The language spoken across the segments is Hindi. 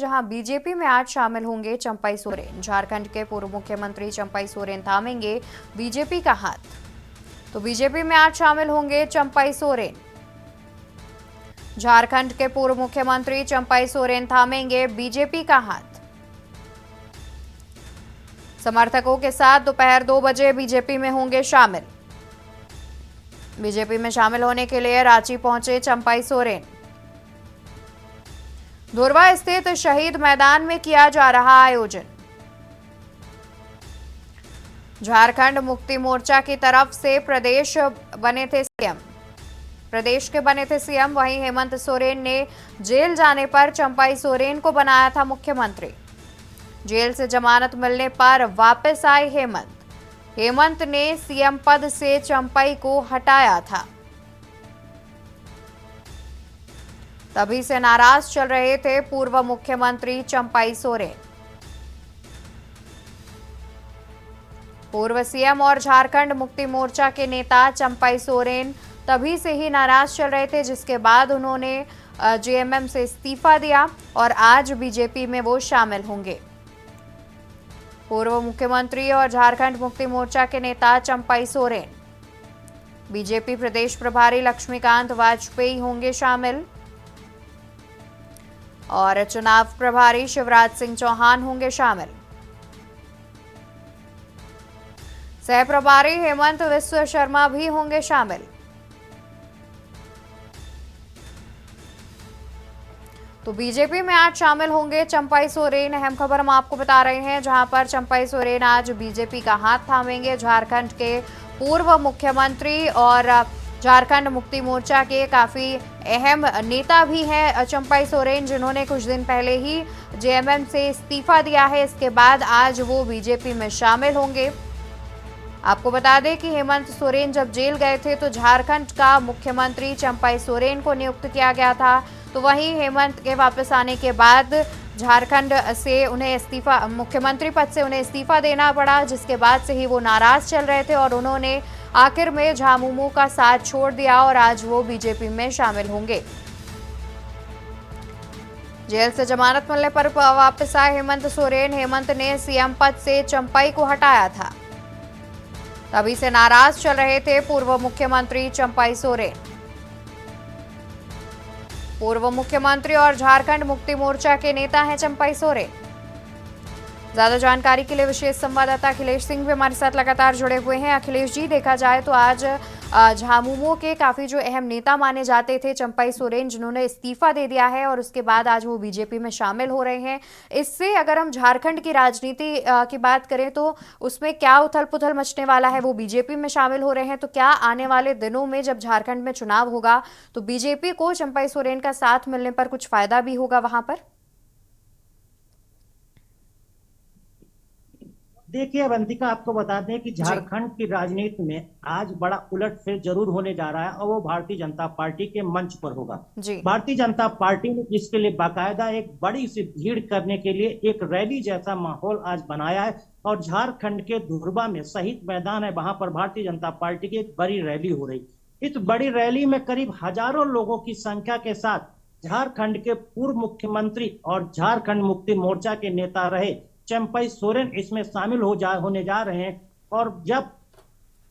जहां बीजेपी में आज शामिल होंगे चंपई सोरेन। झारखंड के पूर्व मुख्यमंत्री चंपई सोरेन थामेंगे बीजेपी का हाथ। तो बीजेपी में आज शामिल होंगे चंपई सोरेन। झारखंड के पूर्व मुख्यमंत्री चंपई सोरेन थामेंगे बीजेपी का हाथ। समर्थकों के साथ दोपहर 2 बजे बीजेपी में होंगे शामिल। बीजेपी में शामिल होने के लिए रांची पहुंचे चंपई सोरेन। धुरवा स्थित शहीद मैदान में किया जा रहा आयोजन। झारखंड मुक्ति मोर्चा की तरफ से प्रदेश के बने थे सीएम। वहीं हेमंत सोरेन ने जेल जाने पर चंपई सोरेन को बनाया था मुख्यमंत्री। जेल से जमानत मिलने पर वापस आए हेमंत ने सीएम पद से चंपई को हटाया था। तभी से नाराज चल रहे थे पूर्व मुख्यमंत्री चंपई सोरेन। पूर्व सीएम और झारखंड मुक्ति मोर्चा के नेता चंपई सोरेन तभी से ही नाराज चल रहे थे, जिसके बाद उन्होंने जेएमएम से इस्तीफा दिया और आज बीजेपी में वो शामिल होंगे। पूर्व मुख्यमंत्री और झारखंड मुक्ति मोर्चा के नेता चंपई सोरेन, बीजेपी प्रदेश प्रभारी लक्ष्मीकांत वाजपेयी होंगे शामिल और चुनाव प्रभारी शिवराज सिंह चौहान होंगे शामिल। सह प्रभारी हेमंत विश्व शर्मा भी होंगे शामिल। तो बीजेपी में आज शामिल होंगे चंपई सोरेन। अहम खबर हम आपको बता रहे हैं, जहां पर चंपई सोरेन आज बीजेपी का हाथ थामेंगे। झारखंड के पूर्व मुख्यमंत्री और झारखंड मुक्ति मोर्चा के काफी अहम नेता भी हैं चंपई सोरेन, जिन्होंने कुछ दिन पहले ही जेएमएम से इस्तीफा दिया है। इसके बाद आज वो बीजेपी में शामिल होंगे। आपको बता दें कि हेमंत सोरेन जब जेल गए थे तो झारखंड का मुख्यमंत्री चंपई सोरेन को नियुक्त किया गया था। तो वहीं हेमंत के वापस आने के बाद झारखंड से उन्हें मुख्यमंत्री पद से उन्हें इस्तीफा देना पड़ा, जिसके बाद से ही वो नाराज चल रहे थे और उन्होंने आखिर में झामुमो का साथ छोड़ दिया और आज वो बीजेपी में शामिल होंगे। जेल से जमानत मिलने पर वापस आए हेमंत सोरेन। हेमंत ने सीएम पद से चंपई को हटाया था। तभी से नाराज चल रहे थे पूर्व मुख्यमंत्री चंपई सोरेन। पूर्व मुख्यमंत्री और झारखंड मुक्ति मोर्चा के नेता हैं चंपई सोरेन। ज्यादा जानकारी के लिए विशेष संवाददाता अखिलेश सिंह भी हमारे साथ लगातार जुड़े हुए हैं। अखिलेश जी, देखा जाए तो आज झामुमो के काफी जो अहम नेता माने जाते थे चंपई सोरेन, जिन्होंने इस्तीफा दे दिया है और उसके बाद आज वो बीजेपी में शामिल हो रहे हैं। इससे अगर हम झारखंड की राजनीति की बात करें तो उसमें क्या उथल पुथल मचने वाला है? वो बीजेपी में शामिल हो रहे हैं, तो क्या आने वाले दिनों में जब झारखंड में चुनाव होगा तो बीजेपी को चंपई सोरेन का साथ मिलने पर कुछ फायदा भी होगा वहां पर? देखिए अवंतिका, आपको बता दें कि झारखंड की राजनीति में आज बड़ा उलटफेर जरूर होने जा रहा है और वो भारतीय जनता पार्टी के मंच पर होगा। भारतीय जनता पार्टी ने इसके लिए बाकायदा एक बड़ी सी भीड़ करने के लिए एक रैली जैसा माहौल आज बनाया है और झारखंड के धुरबा में शहीद मैदान है, वहां पर भारतीय जनता पार्टी की एक बड़ी रैली हो रही। इस बड़ी रैली में करीब हजारों लोगों की संख्या के साथ झारखंड के पूर्व मुख्यमंत्री और झारखंड मुक्ति मोर्चा के नेता रहे चंपई सोरेन इसमें शामिल होने जा रहे हैं। और जब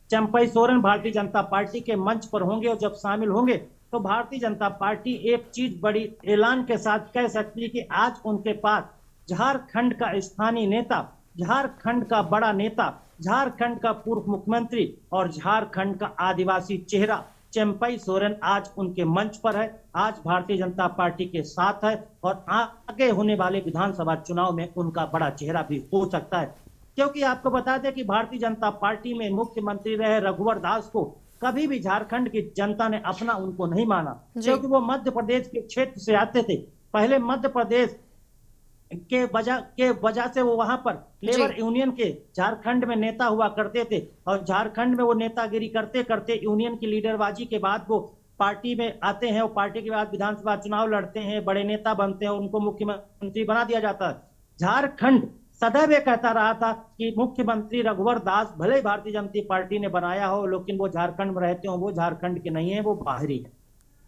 चंपई सोरेन भारतीय जनता पार्टी के मंच पर होंगे और जब शामिल होंगे तो भारतीय जनता पार्टी एक चीज बड़ी ऐलान के साथ कह सकती है कि आज उनके पास झारखंड का स्थानीय नेता, झारखंड का बड़ा नेता, झारखंड का पूर्व मुख्यमंत्री और झारखंड का आदिवासी चेहरा चंपई सोरेन आज उनके मंच पर है, आज भारतीय जनता पार्टी के साथ है और आगे होने वाले विधानसभा चुनाव में उनका बड़ा चेहरा भी हो सकता है। क्योंकि आपको बता दें कि भारतीय जनता पार्टी में मुख्यमंत्री रहे रघुवर दास को कभी भी झारखंड की जनता ने अपना उनको नहीं माना, क्योंकि वो मध्य प्रदेश के क्षेत्र से आते थे। पहले मध्य प्रदेश के वजह से वो वहां पर लेबर यूनियन के झारखंड में नेता हुआ करते थे और झारखंड में वो नेतागिरी करते करते यूनियन की लीडरबाजी के बाद वो पार्टी में आते हैं और पार्टी के बाद विधानसभा चुनाव लड़ते हैं, बड़े नेता बनते हैं, उनको मुख्यमंत्री बना दिया जाता है। झारखंड सदैव ये कहता रहा था कि मुख्यमंत्री रघुवर दास भले ही भारतीय जनता पार्टी ने बनाया हो, लेकिन वो झारखंड में रहते हो, वो झारखंड के नहीं है, वो बाहरी है।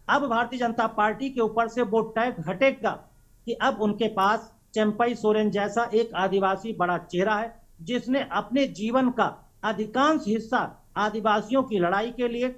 अब भारतीय जनता पार्टी के ऊपर से वो टैग हटेगा कि अब उनके पास चंपई सोरेन जैसा एक आदिवासी बड़ा चेहरा है, जिसने अपने जीवन का अधिकांश हिस्सा आदिवासियों की लड़ाई के लिए,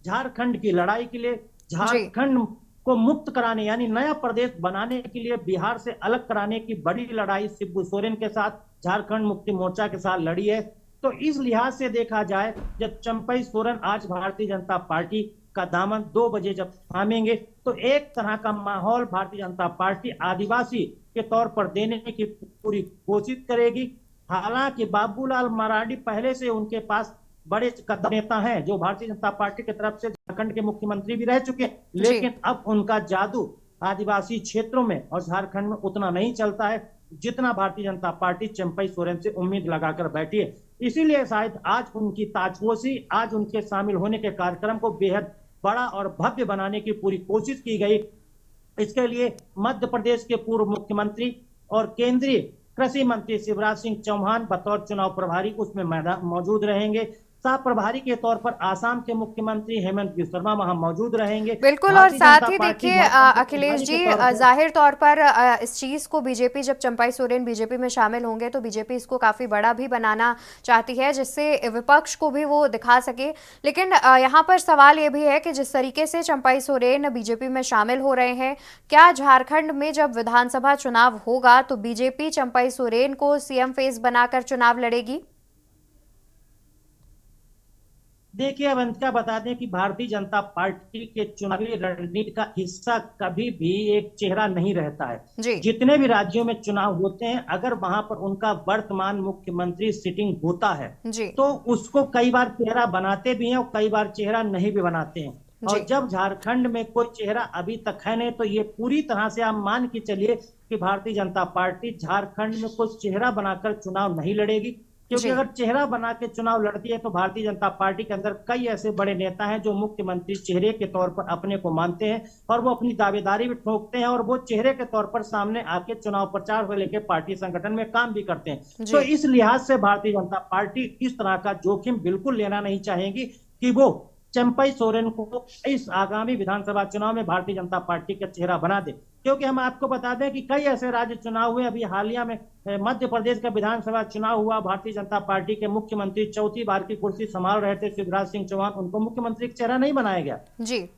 झारखंड की लड़ाई के लिए, जी झारखंड को मुक्त कराने यानी नया प्रदेश बनाने के लिए, बिहार से अलग कराने की बड़ी लड़ाई शिबू सोरेन के साथ, झारखंड मुक्ति मोर्चा के साथ लड़ी है। तो इस लिहाज से देखा जाए, जब चंपई सोरेन आज भारतीय जनता पार्टी का दामन 2 बजे जब थामेंगे, तो एक तरह का माहौल भारतीय जनता पार्टी आदिवासी के तौर पर देने की पूरी कोशिश करेगी। हालांकि बाबूलाल मरांडी पहले से उनके पास बड़े कद्दावर नेता हैं, जो भारतीय जनता पार्टी की तरफ से झारखंड के मुख्यमंत्री भी रह चुके हैं, लेकिन अब उनका जादू आदिवासी क्षेत्रों में और झारखंड में उतना नहीं चलता है जितना भारतीय जनता पार्टी चंपई सोरेन से उम्मीद लगाकर बैठी है। इसीलिए शायद आज उनकी ताजपोशी, आज उनके शामिल होने के कार्यक्रम को बेहद बड़ा और भव्य बनाने की पूरी कोशिश की गई। इसके लिए मध्य प्रदेश के पूर्व मुख्यमंत्री और केंद्रीय कृषि मंत्री शिवराज सिंह चौहान बतौर चुनाव प्रभारी उसमें मौजूद रहेंगे। सह प्रभारी के तौर पर आसाम के मुख्यमंत्री हेमंत बिस्वा वहां मौजूद रहेंगे। बिल्कुल, और साथ ही देखिए अखिलेश जी, जाहिर तौर पर इस चीज को बीजेपी, जब चंपई सोरेन बीजेपी में शामिल होंगे तो बीजेपी इसको काफी बड़ा भी बनाना चाहती है, जिससे विपक्ष को भी वो दिखा सके। लेकिन यहाँ पर सवाल ये भी है कि जिस तरीके से चंपई सोरेन बीजेपी में शामिल हो रहे हैं, क्या झारखंड में जब विधानसभा चुनाव होगा तो बीजेपी चंपई सोरेन को सीएम फेस बनाकर चुनाव लड़ेगी? देखिए, अब अंतिका बता दें कि भारतीय जनता पार्टी के चुनावी रणनीति का हिस्सा कभी भी एक चेहरा नहीं रहता है। जितने भी राज्यों में चुनाव होते हैं, अगर वहां पर उनका वर्तमान मुख्यमंत्री सिटिंग होता है तो उसको कई बार चेहरा बनाते भी हैं और कई बार चेहरा नहीं भी बनाते हैं। और जब झारखंड में कोई चेहरा अभी तक है नहीं, तो ये पूरी तरह से आप मान के चलिए कि भारतीय जनता पार्टी झारखंड में कोई चेहरा बनाकर चुनाव नहीं लड़ेगी। क्योंकि अगर चेहरा बना के चुनाव लड़ती है तो भारतीय जनता पार्टी के अंदर कई ऐसे बड़े नेता हैं जो मुख्यमंत्री चेहरे के तौर पर अपने को मानते हैं और वो अपनी दावेदारी भी ठोकते हैं और वो चेहरे के तौर पर सामने आके चुनाव प्रचार से लेकर पार्टी संगठन में काम भी करते हैं। तो इस लिहाज से भारतीय जनता पार्टी इस तरह का जोखिम बिल्कुल लेना नहीं चाहेगी कि वो चंपई सोरेन को इस आगामी विधानसभा चुनाव में भारतीय जनता पार्टी का चेहरा बना दे। क्योंकि हम आपको बता दें कि कई ऐसे राज्य चुनाव हुए, अभी हालिया में मध्य प्रदेश का विधानसभा चुनाव हुआ, भारतीय जनता पार्टी के मुख्यमंत्री चौथी बार की कुर्सी संभाल रहे थे शिवराज सिंह चौहान, उनको मुख्यमंत्री का चेहरा नहीं बनाया गया जी।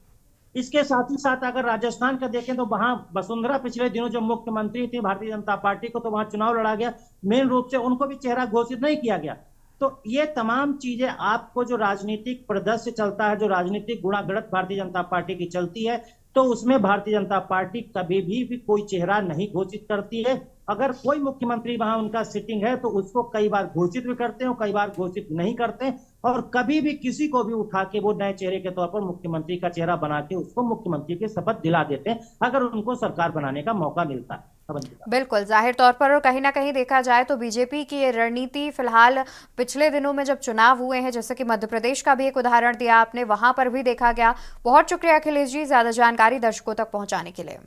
इसके साथ ही साथ अगर राजस्थान का देखें तो वहां वसुंधरा पिछले दिनों जो मुख्यमंत्री थी भारतीय जनता पार्टी को, तो वहां चुनाव लड़ा गया, मेन रूप से उनको भी चेहरा घोषित नहीं किया गया। तो ये तमाम चीजें आपको जो राजनीतिक परिदृश्य चलता है, जो राजनीतिक गुणागणत भारतीय जनता पार्टी की चलती है, तो उसमें भारतीय जनता पार्टी कभी भी कोई चेहरा नहीं घोषित करती है। अगर कोई मुख्यमंत्री वहां उनका सिटिंग है तो उसको कई बार घोषित भी करते हैं और कई बार घोषित नहीं करते, और कभी भी किसी को भी उठा के वो नए चेहरे के तौर पर मुख्यमंत्री का चेहरा बना के उसको मुख्यमंत्री की शपथ दिला देते हैं अगर उनको सरकार बनाने का मौका मिलता है। बिल्कुल, जाहिर तौर पर और कहीं ना कहीं देखा जाए तो बीजेपी की ये रणनीति फिलहाल पिछले दिनों में जब चुनाव हुए हैं, जैसे कि मध्य प्रदेश का भी एक उदाहरण दिया आपने, वहां पर भी देखा गया। बहुत शुक्रिया अखिलेश जी, ज्यादा जानकारी दर्शकों तक पहुंचाने के लिए।